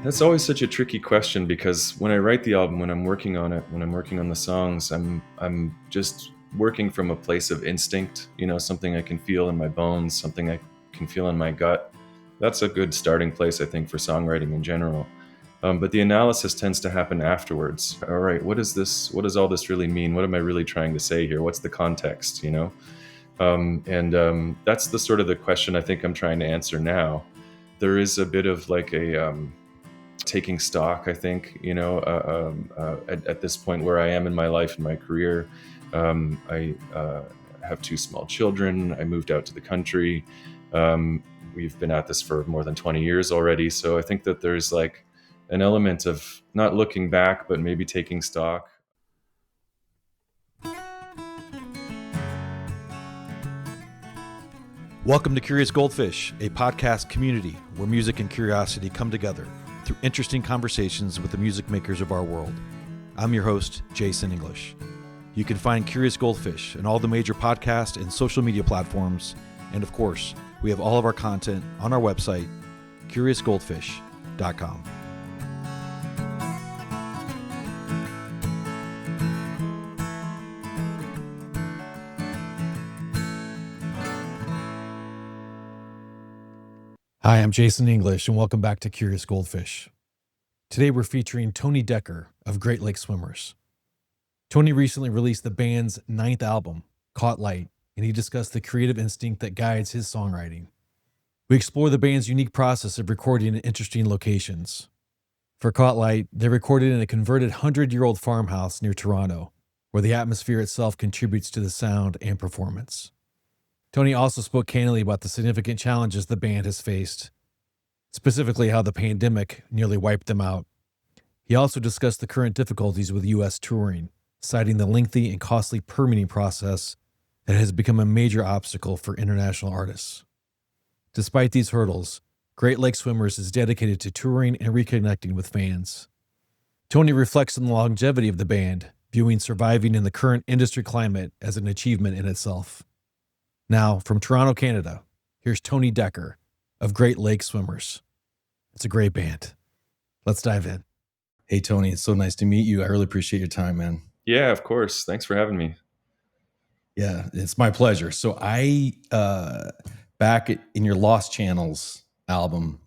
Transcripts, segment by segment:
That's always such a tricky question because when I write the album, when I'm working on it, when I'm working on the songs, I'm just working from a place of instinct, something I can feel in my bones, something I can feel in my gut. That's a good starting place, I think, for songwriting in general. But the analysis tends to happen afterwards. All right, what is this? What does all this really mean? What am I really trying to say here? What's the context? And that's the sort of the question I think I'm trying to answer now. There is a bit of like a taking stock, I think, at this point where I am in my life and my career. I have two small children. I moved out to the country. Um, we've been at this for more than 20 years already. So I think that there's like an element of not looking back, but maybe taking stock. Welcome to Curious Goldfish, a podcast community where music and curiosity come together through interesting conversations with the music makers of our world. I'm your host, Jason English. You can find Curious Goldfish in all the major podcast and social media platforms, and of course, we have all of our content on our website, curiousgoldfish.com. Hi, I'm Jason English, and welcome back to Curious Goldfish. Today we're featuring Tony Dekker of Great Lake Swimmers. Tony recently released the band's 9th album, Caught Light, and he discussed the creative instinct that guides his songwriting. We explore the band's unique process of recording in interesting locations. For Caught Light, they recorded in a converted 100-year-old farmhouse near Toronto, where the atmosphere itself contributes to the sound and performance. Tony also spoke candidly about the significant challenges the band has faced, specifically how the pandemic nearly wiped them out. He also discussed the current difficulties with U.S. touring, citing the lengthy and costly permitting process that has become a major obstacle for international artists. Despite these hurdles, Great Lake Swimmers is dedicated to touring and reconnecting with fans. Tony reflects on the longevity of the band, viewing surviving in the current industry climate as an achievement in itself. Now, from Toronto, Canada, here's Tony Dekker of Great Lake Swimmers. It's a great band. Let's dive in. Hey, Tony, it's so nice to meet you. I really appreciate your time, man. Yeah, of course. Thanks for having me. Yeah, it's my pleasure. So back in your Lost Channels album,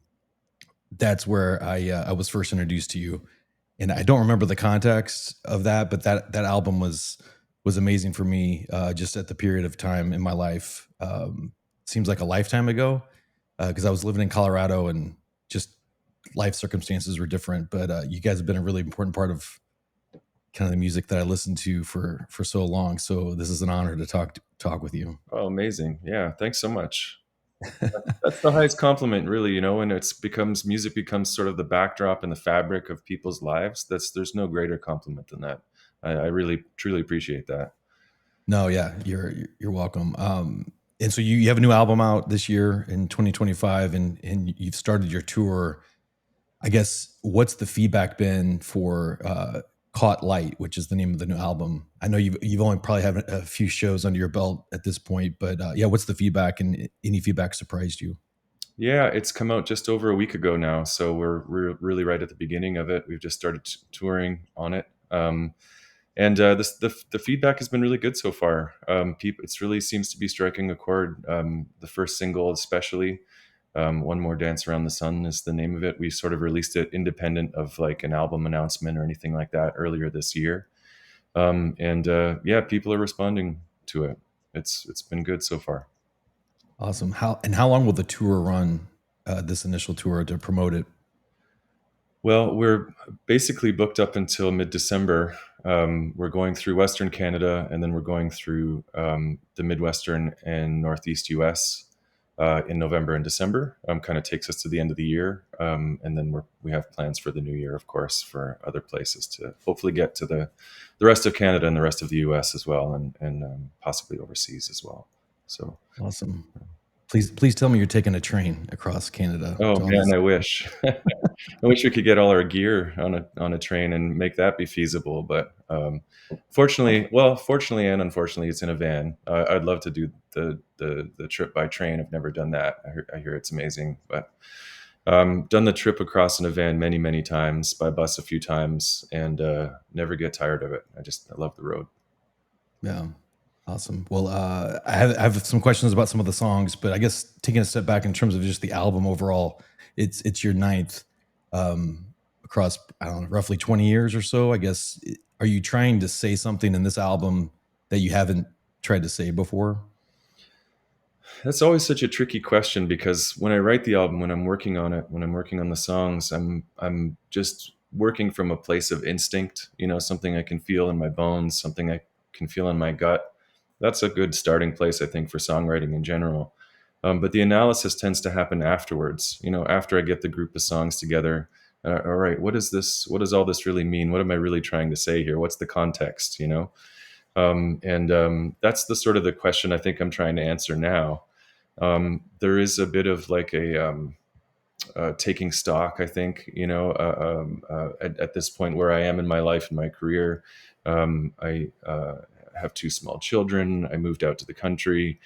that's where I was first introduced to you. And I don't remember the context of that, but that album was amazing for me just at the period of time in my life. Seems like a lifetime ago because I was living in Colorado and just life circumstances were different. But you guys have been a really important part of kind of the music that I listened to for so long. So this is an honor to talk with you. Oh, amazing. Yeah, thanks so much. That's the highest compliment, really, when music becomes sort of the backdrop and the fabric of people's lives. There's no greater compliment than that. I really, truly appreciate that. No, yeah, you're welcome. And so you have a new album out this year in 2025, and you've started your tour. I guess what's the feedback been for Caught Light, which is the name of the new album? I know you've only probably have a few shows under your belt at this point, but yeah, what's the feedback, and any feedback surprised you? Yeah, it's come out just over a week ago now, so we're really right at the beginning of it. We've just started touring on it, and the feedback has been really good so far. It really seems to be striking a chord. The first single, especially, "One More Dance Around the Sun" is the name of it. We sort of released it independent of like an album announcement or anything like that earlier this year, and yeah, people are responding to it. It's been good so far. Awesome. How long will the tour run? This initial tour to promote it? Well, we're basically booked up until mid-December. We're going through Western Canada, and then we're going through the Midwestern and Northeast US in November and December. Kind of takes us to the end of the year, and then we have plans for the new year, of course, for other places to hopefully get to the rest of Canada and the rest of the US as well, and possibly overseas as well. So Awesome. Please tell me you're taking a train across Canada. Oh man, I wish. I wish we could get all our gear on a train and make that be feasible. But fortunately and unfortunately, it's in a van. I'd love to do the trip by train. I've never done that. I hear it's amazing, but Done the trip across in a van many, many times, by bus a few times, and never get tired of it. I love the road. Yeah. Awesome. Well, I have some questions about some of the songs, but I guess taking a step back in terms of just the album overall, it's your ninth across, I don't know, roughly 20 years or so. I guess, are you trying to say something in this album that you haven't tried to say before? That's always such a tricky question because when I write the album, when I'm working on it, when I'm working on the songs, I'm just working from a place of instinct, something I can feel in my bones, something I can feel in my gut. That's a good starting place, I think, for songwriting in general. But the analysis tends to happen afterwards, after I get the group of songs together. All right, what is this? What does all this really mean? What am I really trying to say here? What's the context? And that's the sort of the question I think I'm trying to answer now. There is a bit of like taking stock, I think, at this point where I am in my life and my career. I have two small children. I moved out to the country.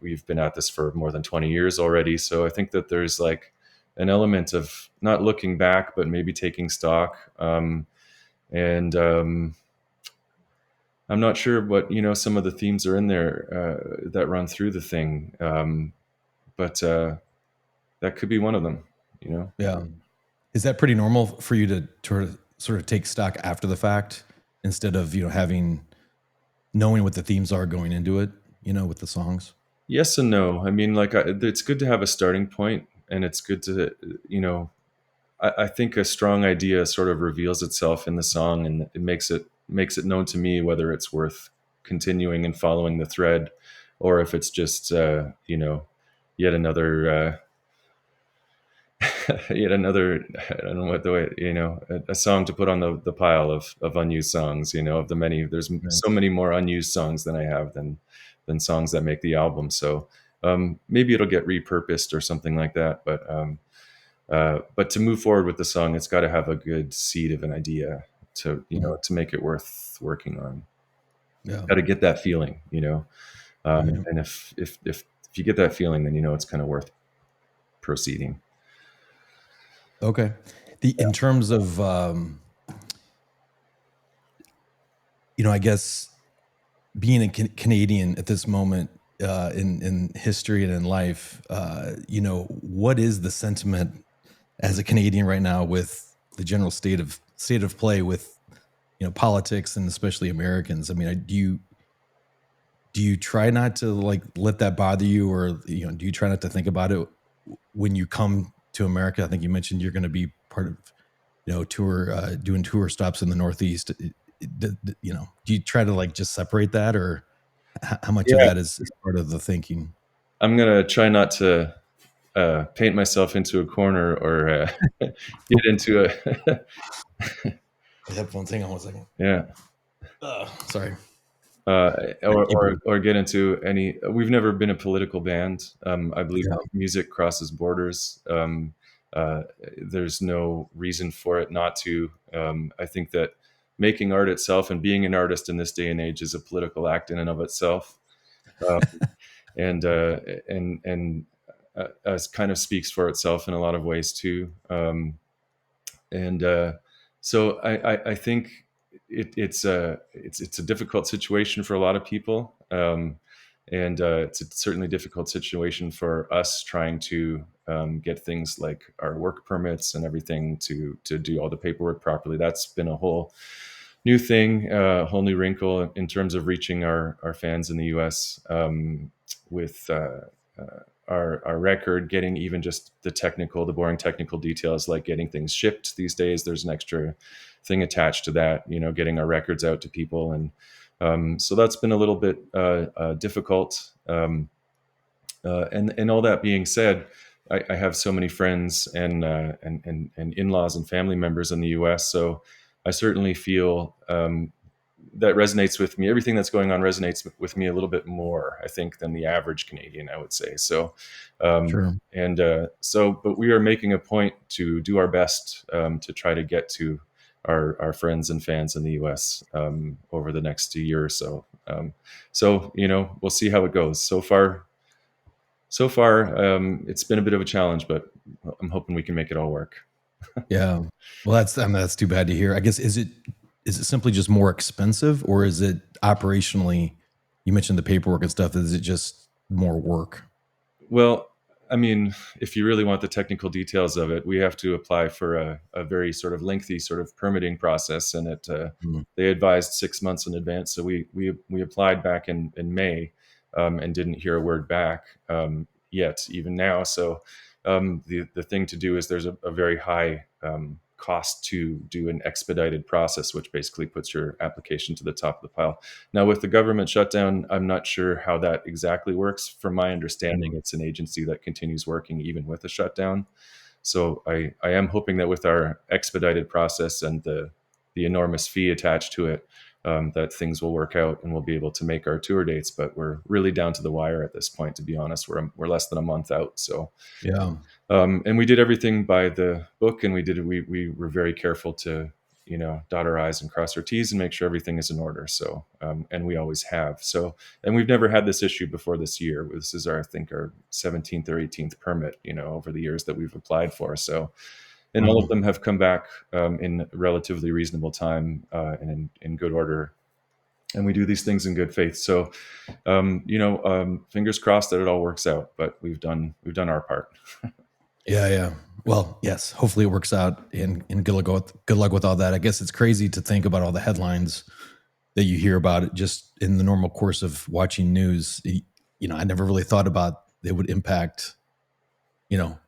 We've been at this for more than 20 years already. So I think that there's like an element of not looking back, but maybe taking stock. And I'm not sure what, some of the themes are in there that run through the thing. But that could be one of them, you know? Yeah. Is that pretty normal for you to sort of take stock after the fact instead of, having knowing what the themes are going into it, with the songs? Yes and no. I mean, like, it's good to have a starting point, and it's good to, I think a strong idea sort of reveals itself in the song, and it makes it known to me whether it's worth continuing and following the thread, or if it's just, yet another, yet another, I don't know what the way, a song to put on the pile of unused songs, of the many. There's Right. so many more unused songs than I have than songs that make the album. So maybe it'll get repurposed or something like that. But to move forward with the song, it's got to have a good seed of an idea to Mhm. to make it worth working on. Yeah. Got to get that feeling, Right. and if you get that feeling, then it's kind of worth proceeding. Okay. In terms of, I guess being a Canadian at this moment in history and in life, what is the sentiment as a Canadian right now with the general state of play with politics and especially Americans? I mean, do you try not to like let that bother you, or do you try not to think about it when you come to America? I think you mentioned you're going to be part of tour doing tour stops in the Northeast. Do you try to like just separate that, or how much of Yeah, that is part of the thinking? I'm gonna try not to paint myself into a corner or get into a The headphones. Hang on one second. yeah, Sorry. or, Keep or going. or get into any. We've never been a political band. I believe Yeah. music crosses borders. Uh, there's no reason for it not to. I think that making art itself and being an artist in this day and age is a political act in and of itself. Um, and as kind of speaks for itself in a lot of ways too. And so I think it's a difficult situation for a lot of people, and it's a certainly difficult situation for us trying to get things like our work permits and everything to do all the paperwork properly. That's been a whole new thing, a whole new wrinkle in terms of reaching our fans in the U.S. With our record, getting even just the boring technical details like getting things shipped these days. There's an extra thing attached to that, getting our records out to people. And so that's been a little bit difficult. And all that being said, I have so many friends and in-laws and family members in the U.S. So I certainly feel that resonates with me. Everything that's going on resonates with me a little bit more, I think, than the average Canadian, I would say. So, Sure. but we are making a point to do our best to try to get to our friends and fans in the U.S. Over the next year or so. So, we'll see how it goes. So far, it's been a bit of a challenge, but I'm hoping we can make it all work. Yeah. Well, that's too bad to hear. I guess is it simply just more expensive, or is it operationally? You mentioned the paperwork and stuff. Is it just more work? Well, I mean, if you really want the technical details of it, we have to apply for a very sort of lengthy sort of permitting process, and Mm. they advised 6 months in advance. So we applied back in May, and didn't hear a word back yet, even now. So the thing to do is there's a very high cost to do an expedited process, which basically puts your application to the top of the pile. Now, with the government shutdown, I'm not sure how that exactly works. From my understanding, Mm. it's an agency that continues working even with a shutdown. So I am hoping that with our expedited process and the enormous fee attached to it, that things will work out and we'll be able to make our tour dates. But we're really down to the wire at this point, to be honest. We're less than a month out. So Yeah. and we did everything by the book, and we were very careful to dot our i's and cross our t's and make sure everything is in order. So and we always have. So and we've never had this issue before this year. This is our, I think, our 17th or 18th permit over the years that we've applied for. So and all of Mhm. them have come back in relatively reasonable time, and in good order, and we do these things in good faith. So fingers crossed that it all works out, but we've done our part. Yeah, yeah. Well, yes. Hopefully, it works out, and good luck with all that. I guess it's crazy to think about all the headlines that you hear about it just in the normal course of watching news. I never really thought about it would impact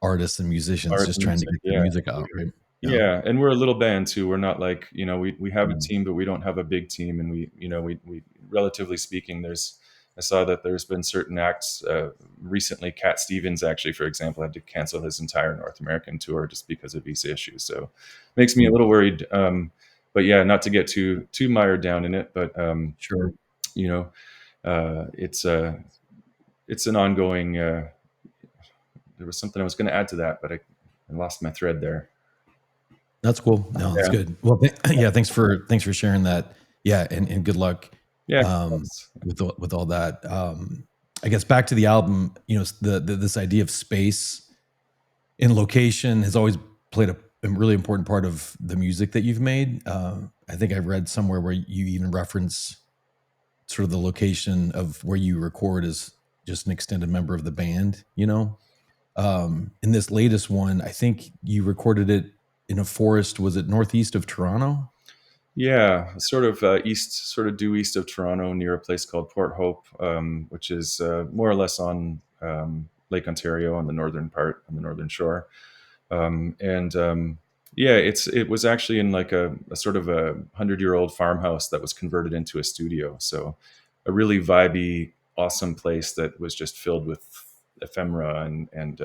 artists and musicians Art just and trying to music, get their yeah. music out, right? Yeah. Yeah, and we're a little band too. We're not like, we have a Mm. team, but we don't have a big team. And we relatively speaking, I saw that there's been certain acts recently. Cat Stevens, actually, for example, had to cancel his entire North American tour just because of visa issues. So makes me a Mm. little worried. But yeah, not to get too mired down in it, but Sure. you know, it's an ongoing. There was something I was going to add to that, but I lost my thread there. That's cool. No, that's Yeah, good. Well, yeah, thanks for sharing that. Yeah, and good luck yeah. with all that. I guess back to the album. This idea of space and location has always played a really important part of the music that you've made. I think I read somewhere where you even reference sort of the location of where you record as just an extended member of the band. In this latest one, I think you recorded it in a forest. Was it northeast of Toronto? Yeah, sort of sort of due east of Toronto, near a place called Port Hope, which is more or less on Lake Ontario on the northern part, on the northern shore. And yeah, it was actually in like a sort of a 100-year-old farmhouse that was converted into a studio. So a really vibey, awesome place that was just filled with ephemera and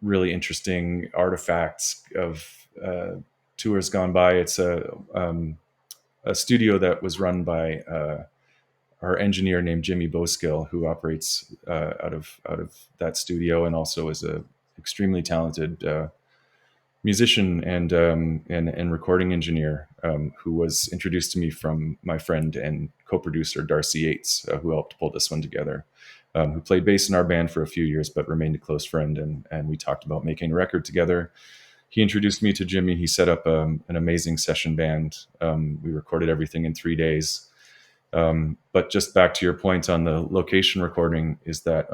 really interesting artifacts of tours gone by. It's a studio that was run by our engineer named Jimmy Boskill, who operates out of that studio, and also is a extremely talented musician and recording engineer, who was introduced to me from my friend and co-producer Darcy Yates, who helped pull this one together. Who played bass in our band for a few years, but remained a close friend, and we talked about making a record together. He introduced me to Jimmy. He set up an amazing session band. We recorded everything in 3 days. But just back to your point on the location recording, is that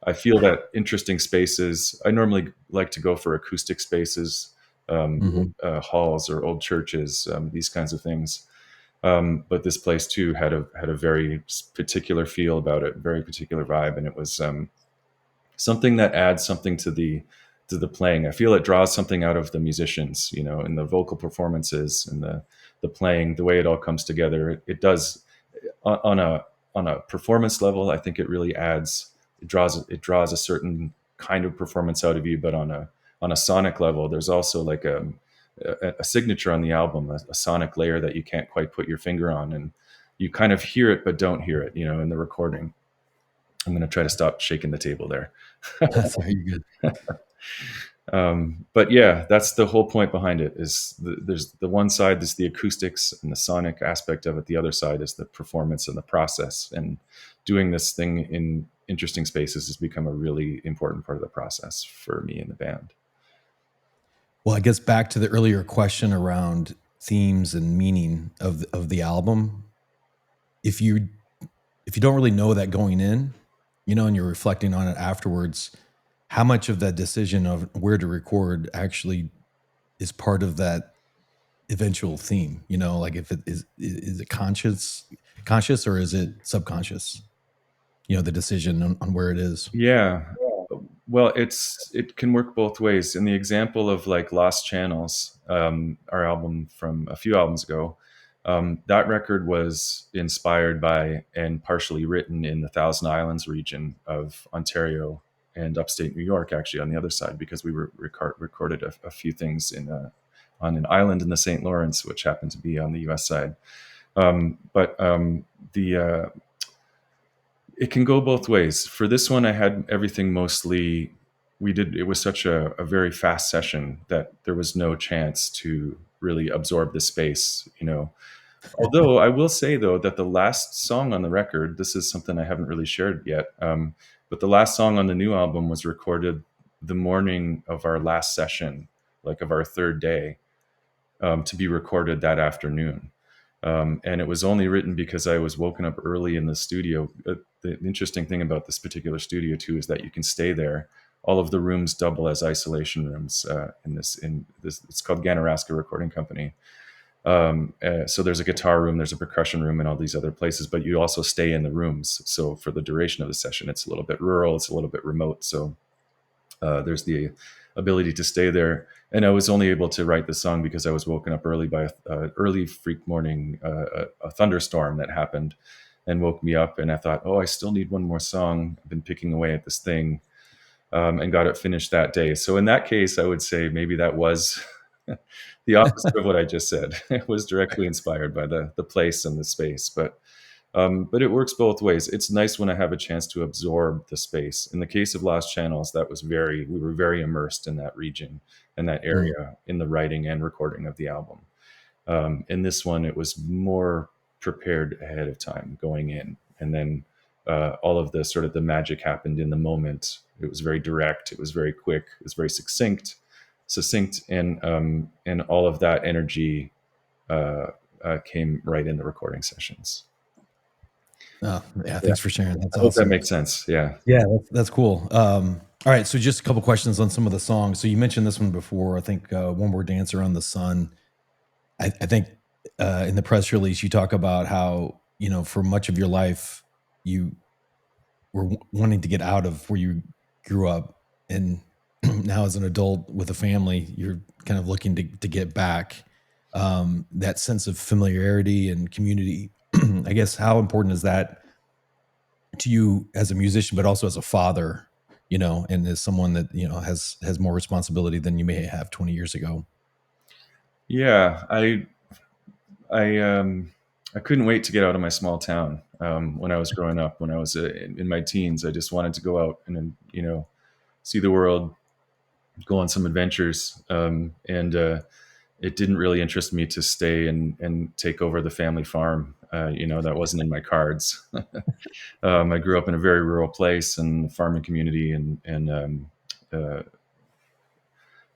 I feel that interesting spaces. I normally like to go for acoustic spaces, Hmm. halls or old churches, these kinds of things. But this place too had a very particular feel about it, very particular vibe, and it was something that adds something to the playing. I feel it draws something out of the musicians, in the vocal performances and the playing, the way it all comes together. It does on a performance level. I think it really adds. It draws a certain kind of performance out of you, but on a sonic level, there's also like a signature on the album, a sonic layer that you can't quite put your finger on, and you kind of hear it but don't hear it, in the recording. I'm going to try to stop shaking the table there. That's very good. But yeah, that's the whole point behind it. There's the one side is the acoustics and the sonic aspect of it. The other side is the performance and the process, and doing this thing interesting spaces has become a really important part of the process for me and the band. Well, I guess back to the earlier question around themes and meaning of the album. If you if you don't really know that going in, and you're reflecting on it afterwards, how much of that decision of where to record actually is part of that eventual theme? Like if it is it conscious or is it subconscious? The decision on where it is. Yeah. Well, it can work both ways. In the example of like Lost Channels, our album from a few albums ago, that record was inspired by and partially written in the Thousand Islands region of Ontario and upstate New York, actually on the other side, because we were recorded a few things on an island in the St. Lawrence, which happened to be on the U.S. side. But the It can go both ways. For this one, I had everything mostly. It was such a very fast session that there was no chance to really absorb the space, Although I will say though that the last song on the record, this is something I haven't really shared yet, but the last song on the new album was recorded the morning of our last session, like of our third day, to be recorded that afternoon. And it was only written because I was woken up early in the studio. The interesting thing about this particular studio too is that you can stay there. All of the rooms double as isolation rooms in this. It's called Ganaraska Recording Company. So there's a guitar room, there's a percussion room, and all these other places. But you also stay in the rooms. So for the duration of the session, it's a little bit rural, it's a little bit remote. So there's the ability to stay there. And I was only able to write the song because I was woken up early by a early freak morning, a thunderstorm that happened and woke me up. And I thought, oh, I still need one more song. I've been picking away at this thing, and got it finished that day. So in that case, I would say maybe that was the opposite of what I just said. It was directly inspired by the place and the space, but it works both ways. It's nice when I have a chance to absorb the space. In the case of Lost Channels, we were very immersed in that region and that Mm. area in the writing and recording of the album. In this one, it was more prepared ahead of time going in. And then all of the sort of the magic happened in the moment. It was very direct. It was very quick. It was very succinct. And all of that energy came right in the recording sessions. Oh, yeah. Yeah. Thanks for sharing. That's I hope that awesome. makes sense. Yeah. Yeah, that's cool. All right, so just a couple questions on some of the songs. So you mentioned this one before. I think "One More Dance Around the Sun." I think in the press release you talk about how for much of your life you were wanting to get out of where you grew up, and now as an adult with a family, you're kind of looking to get back. That sense of familiarity and community. I guess how important is that to you as a musician, but also as a father, and as someone that, has more responsibility than you may have 20 years ago? Yeah. I couldn't wait to get out of my small town. When I was growing up, when I was in my teens, I just wanted to go out and, see the world, go on some adventures. And it didn't really interest me to stay and take over the family farm. That wasn't in my cards. I grew up in a very rural place and farming community, and uh,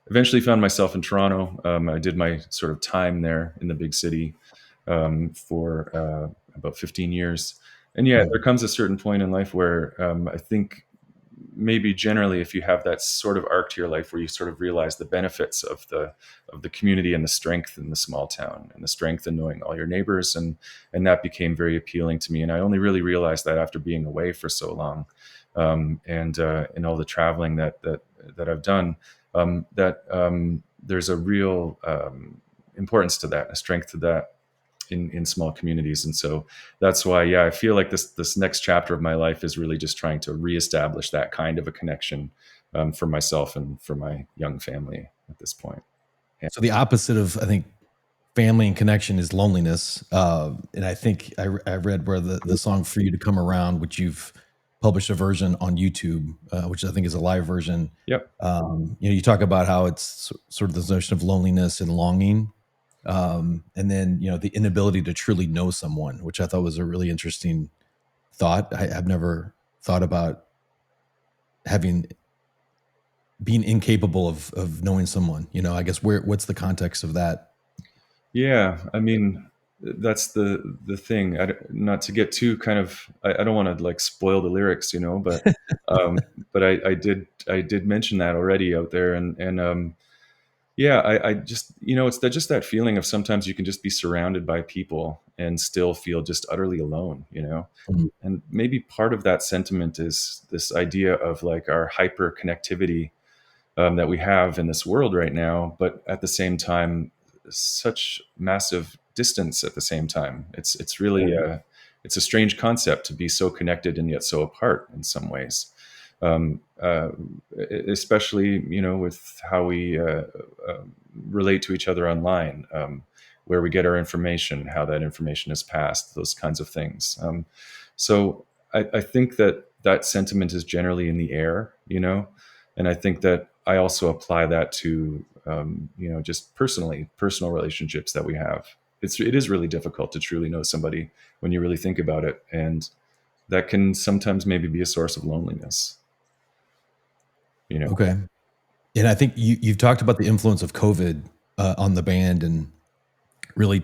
eventually found myself in Toronto. I did my sort of time there in the big city, for about 15 years. And yeah, Mm. there comes a certain point in life where I think maybe generally, if you have that sort of arc to your life where you sort of realize the benefits of the community and the strength in the small town and the strength in knowing all your neighbors, and that became very appealing to me. And I only really realized that after being away for so long, and all the traveling that I've done, that there's a real importance to that, a strength to that in small communities. And so that's why, yeah, I feel like this next chapter of my life is really just trying to reestablish that kind of a connection, for myself and for my young family at this point. Yeah. So the opposite of, I think, family and connection is loneliness. And I think I read where the song "For You to Come Around," which you've published a version on YouTube, which I think is a live version. Yep. You talk about how it's sort of this notion of loneliness and longing, and then the inability to truly know someone, which I thought was a really interesting thought. I've never thought about having being incapable of knowing someone? I guess what's the context of that? Yeah, I mean, that's the thing. Not to get too kind of, I don't want to like spoil the lyrics, um, but I did mention that already out there, and yeah, I just it's just that feeling of sometimes you can just be surrounded by people and still feel just utterly alone, Mhm. and maybe part of that sentiment is this idea of like our hyper connectivity that we have in this world right now, but at the same time, such massive distance at the same time. It's really it's a strange concept to be so connected and yet so apart in some ways. Um, uh, Especially with how we uh, relate to each other online, where we get our information, how that information is passed, those kinds of things. So I think that that sentiment is generally in the air, and I think that I also apply that to just personal relationships that we have. It is really difficult to truly know somebody when you really think about it, and that can sometimes maybe be a source of loneliness. You know, Okay. And I think you've talked about the influence of COVID on the band, and really,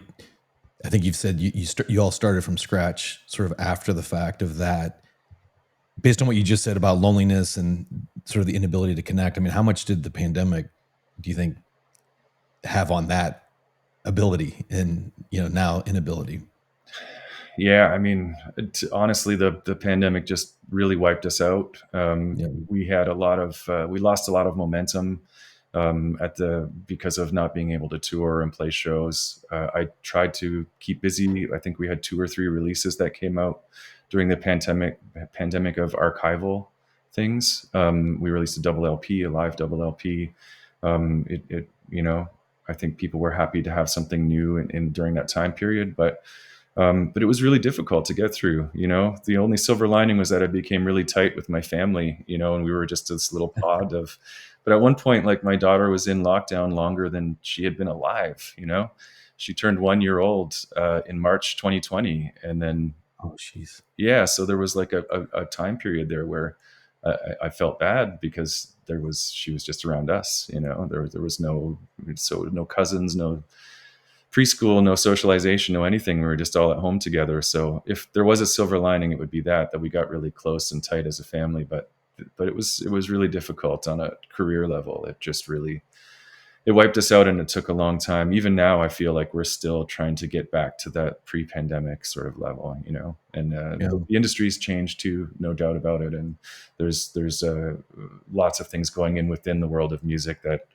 I think you've said you all started from scratch, sort of after the fact of that. Based on what you just said about loneliness and sort of the inability to connect, I mean, how much did the pandemic, do you think, have on that ability and now inability? yeah, I mean, honestly, the pandemic just really wiped us out. Yeah. We had a lot of we lost a lot of momentum at the because of not being able to tour and play shows. I tried to keep busy. I think we had 2 or 3 releases that came out during the pandemic of archival things. We released a double LP, a live double LP. I think people were happy to have something new in during that time period, but it was really difficult to get through. The only silver lining was that I became really tight with my family, and we were just this little pod of. But at one point, like my daughter was in lockdown longer than she had been alive. She turned 1 year old in March 2020, and then Oh, jeez. yeah, so there was like a time period there where I felt bad because she was just around us. There was no cousins, no preschool, no socialization, no anything. We were just all at home together. So if there was a silver lining, it would be that we got really close and tight as a family. But it was really difficult on a career level. It wiped us out, and it took a long time. Even now, I feel like we're still trying to get back to that pre-pandemic sort of level, And Yeah. the industry's changed too, no doubt about it. And there's lots of things going in within the world of music that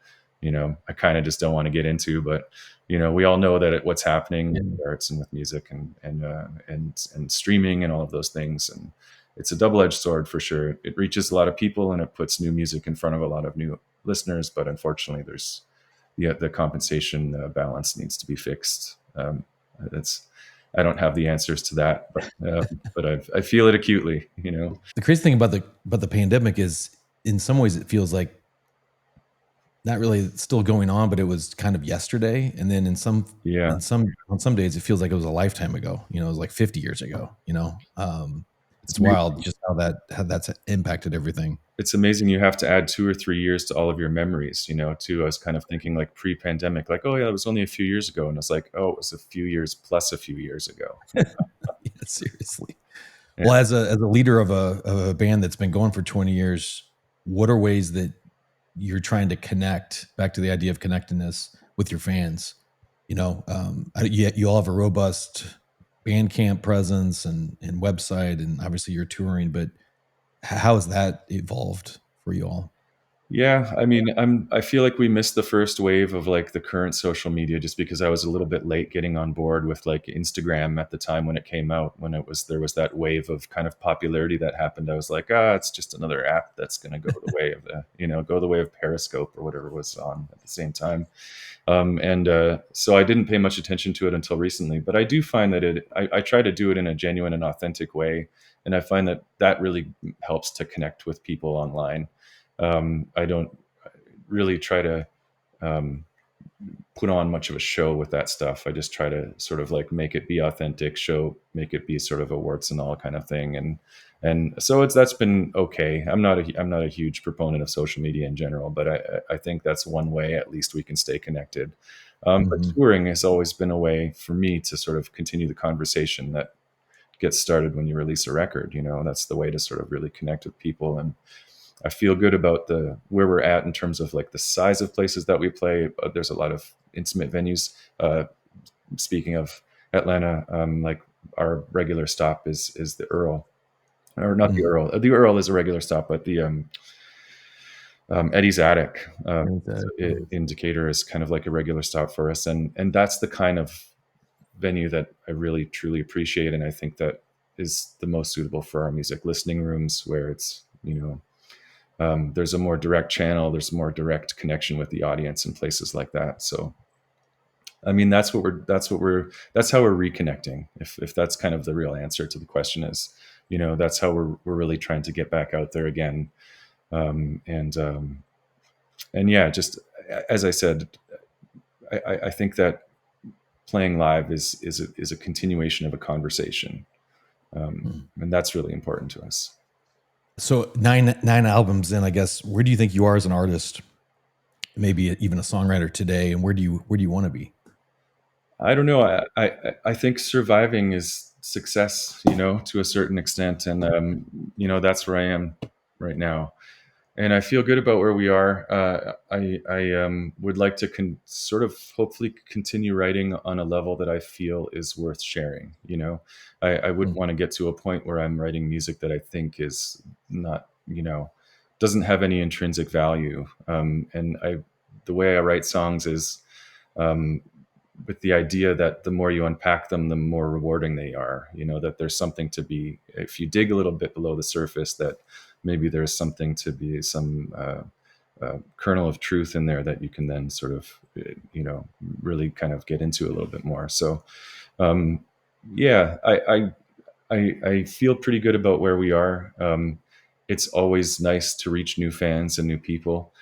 I kind of just don't want to get into. But we all know that what's happening with Yeah. the arts and with music and streaming and all of those things. And it's a double-edged sword for sure. It reaches a lot of people and it puts new music in front of a lot of new listeners, but unfortunately, the compensation balance needs to be fixed. That's I don't have the answers to that, but I feel it acutely. The crazy thing about the pandemic is, in some ways, it feels like not really still going on, but it was kind of yesterday. And then Yeah, on some days, it feels like it was a lifetime ago. It was like 50 years ago. it's It's amazing. wild just how that's impacted everything. It's amazing you have to add 2 or 3 years to all of your memories. Too. I was kind of thinking like pre-pandemic, like, oh yeah, it was only a few years ago, and it's like, oh, it was a few years plus a few years ago. Yeah, seriously. Yeah. Well, as a leader of a band that's been going for 20 years, what are ways that you're trying to connect back to the idea of connectedness with your fans? You all have a robust Bandcamp presence and website, and obviously you're touring, but how has that evolved for you all? Yeah, I mean, I feel like we missed the first wave of like the current social media just because I was a little bit late getting on board with like Instagram at the time when it came out, when there was that wave of kind of popularity that happened. I was like, it's just another app that's going to go the way of Periscope or whatever was on at the same time. And so I didn't pay much attention to it until recently, but I do find that I try to do it in a genuine and authentic way. And I find that that really helps to connect with people online. I don't really try to um, put on much of a show with that stuff. I just try to sort of like make it be authentic, make it be sort of a warts and all kind of thing. And so that's been okay. I'm not a huge proponent of social media in general, but I think that's one way at least we can stay connected. But Mhm. touring has always been a way for me to sort of continue the conversation that gets started when you release a record. That's the way to sort of really connect with people. And I feel good about the where we're at in terms of like the size of places that we play. There's a lot of intimate venues. Speaking of Atlanta, like our regular stop is the Earl, or not the Mm. Earl. The Earl is a regular stop, but the Eddie's Attic Right there. in Decatur is kind of like a regular stop for us, and that's the kind of venue that I really truly appreciate, and I think that is the most suitable for our music listening rooms, where it's there's a more direct channel, there's more direct connection with the audience in places like that. So I mean, that's how we're reconnecting. If that's kind of the real answer to the question is, that's how we're really trying to get back out there again. Um, and um, and yeah, just as I said, I think that playing live is a continuation of a conversation, Mm. and that's really important to us. So nine albums in, I guess. Where do you think you are as an artist? Maybe even a songwriter today, and where do you want to be? I don't know. I think surviving is success, to a certain extent, and that's where I am right now, and I feel good about where we are. I would like to sort of hopefully continue writing on a level that I feel is worth sharing. I wouldn't Mm. want to get to a point where I'm writing music that I think is not, doesn't have any intrinsic value. And the way I write songs is. Um, with the idea that the more you unpack them, the more rewarding they are. That there's something to be, if you dig a little bit below the surface, that maybe there's something to be, some kernel of truth in there that you can then sort of, really kind of get into a little bit more. So, um, yeah, I feel pretty good about where we are. It's always nice to reach new fans and new people.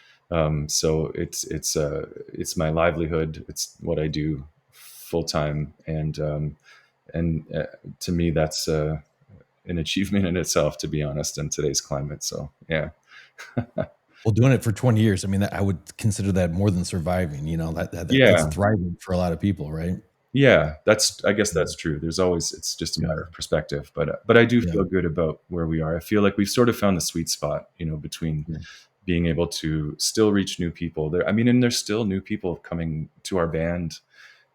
So it's my livelihood. It's what I do full time, and to me that's an achievement in itself, to be honest, in today's climate. So yeah, Well, doing it for 20 years, I mean, I would consider that more than surviving. That's yeah, thriving for a lot of people, right? yeah. I guess Yeah. that's true. There's always, it's just a Yeah. matter of perspective, but I do Yeah. feel good about where we are. I feel like we've sort of found the sweet spot, between Yeah. being able to still reach new people there. I mean, and there's still new people coming to our band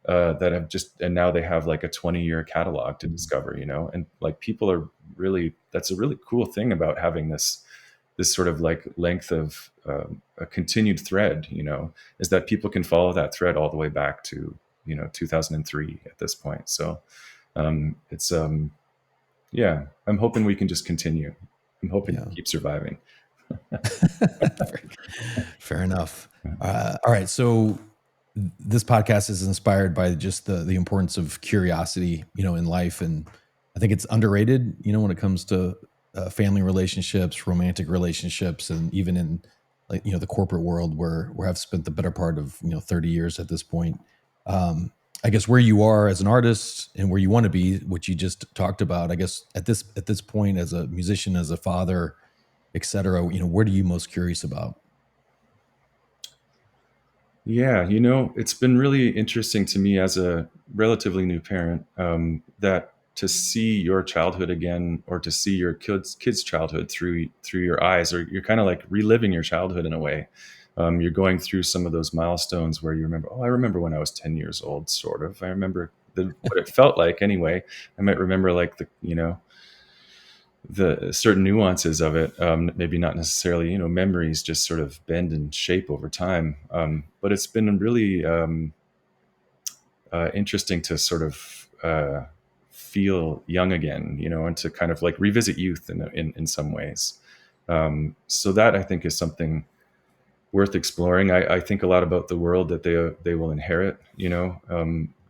that have and now they have like a 20-year catalog to Mhm. discover, and like people are really, that's a really cool thing about having this sort of like length of a continued thread, is that people can follow that thread all the way back to 2003 at this point. So it's yeah, I'm hoping we can just continue. I'm hoping to Yeah. keep surviving. Fair enough. All right. So this podcast is inspired by just the importance of curiosity, in life, and I think it's underrated. When it comes to family relationships, romantic relationships, and even in like the corporate world where I've spent the better part of 30 years at this point. Um, I guess where you are as an artist and where you want to be, what you just talked about. I guess at this point, as a musician, as a father, etc. What are you most curious about? Yeah, it's been really interesting to me as a relatively new parent, that to see your childhood again, or to see your kids' childhood through your eyes, or you're kind of like reliving your childhood in a way. You're going through some of those milestones where you remember, oh, I remember when I was 10 years old, sort of. I remember what it felt like anyway. I might remember like the certain nuances of it, maybe not necessarily, memories just sort of bend and shape over time. But it's been really interesting to sort of feel young again, and to kind of like revisit youth in some ways. So that I think is something worth exploring. I think a lot about the world that they will inherit,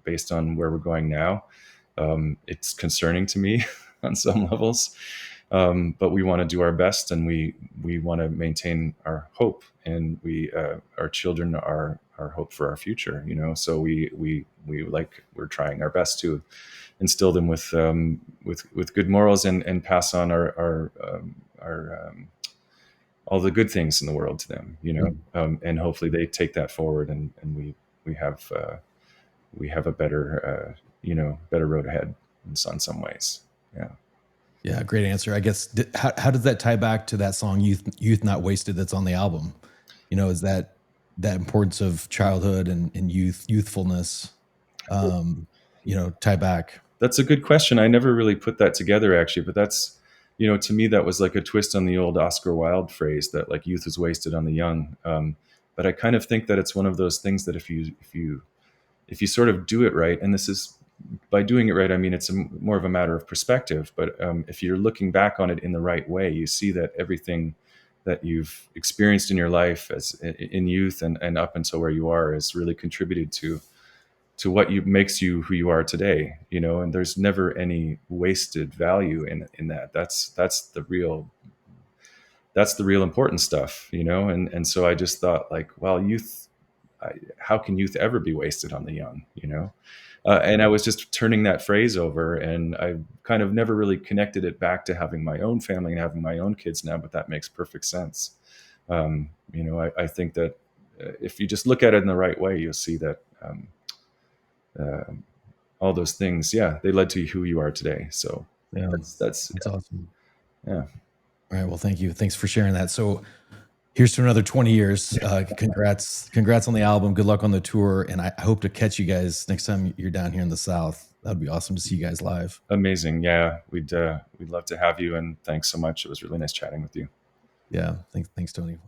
based on where we're going now. It's concerning to me on some levels, but we want to do our best, and we want to maintain our hope, and our children are our hope for our future. So we're trying our best to instill them with good morals, and pass on our all the good things in the world to them. And hopefully they take that forward, and we have we have a better better road ahead in some ways. Yeah. Yeah, great answer. I guess how does that tie back to that song "Youth Not Wasted" that's on the album? Is that importance of childhood and youthfulness, tie back? That's a good question. I never really put that together, actually, but that's, to me, that was like a twist on the old Oscar Wilde phrase that like youth is wasted on the young. But I kind of think that it's one of those things that if you sort of do it right, and this is, by doing it right, I mean, it's more of a matter of perspective. But if you're looking back on it in the right way, you see that everything that you've experienced in your life as in youth and up until where you are has really contributed to what makes you who you are today. And there's never any wasted value in that. That's the real important stuff. And so I just thought, like, well, how can youth ever be wasted on the young? And I was just turning that phrase over, and I kind of never really connected it back to having my own family and having my own kids now, but that makes perfect sense. I think that if you just look at it in the right way, you'll see that uh, all those things, yeah, they led to who you are today. So Yeah, that's that's awesome. yeah. All right. Well, thank you. Thanks for sharing that. So here's to another 20 years. Congrats on the album. Good luck on the tour. And I hope to catch you guys next time you're down here in the South. That'd be awesome to see you guys live. Amazing. Yeah, we'd love to have you, and thanks so much. It was really nice chatting with you. Yeah. Thanks, Tony.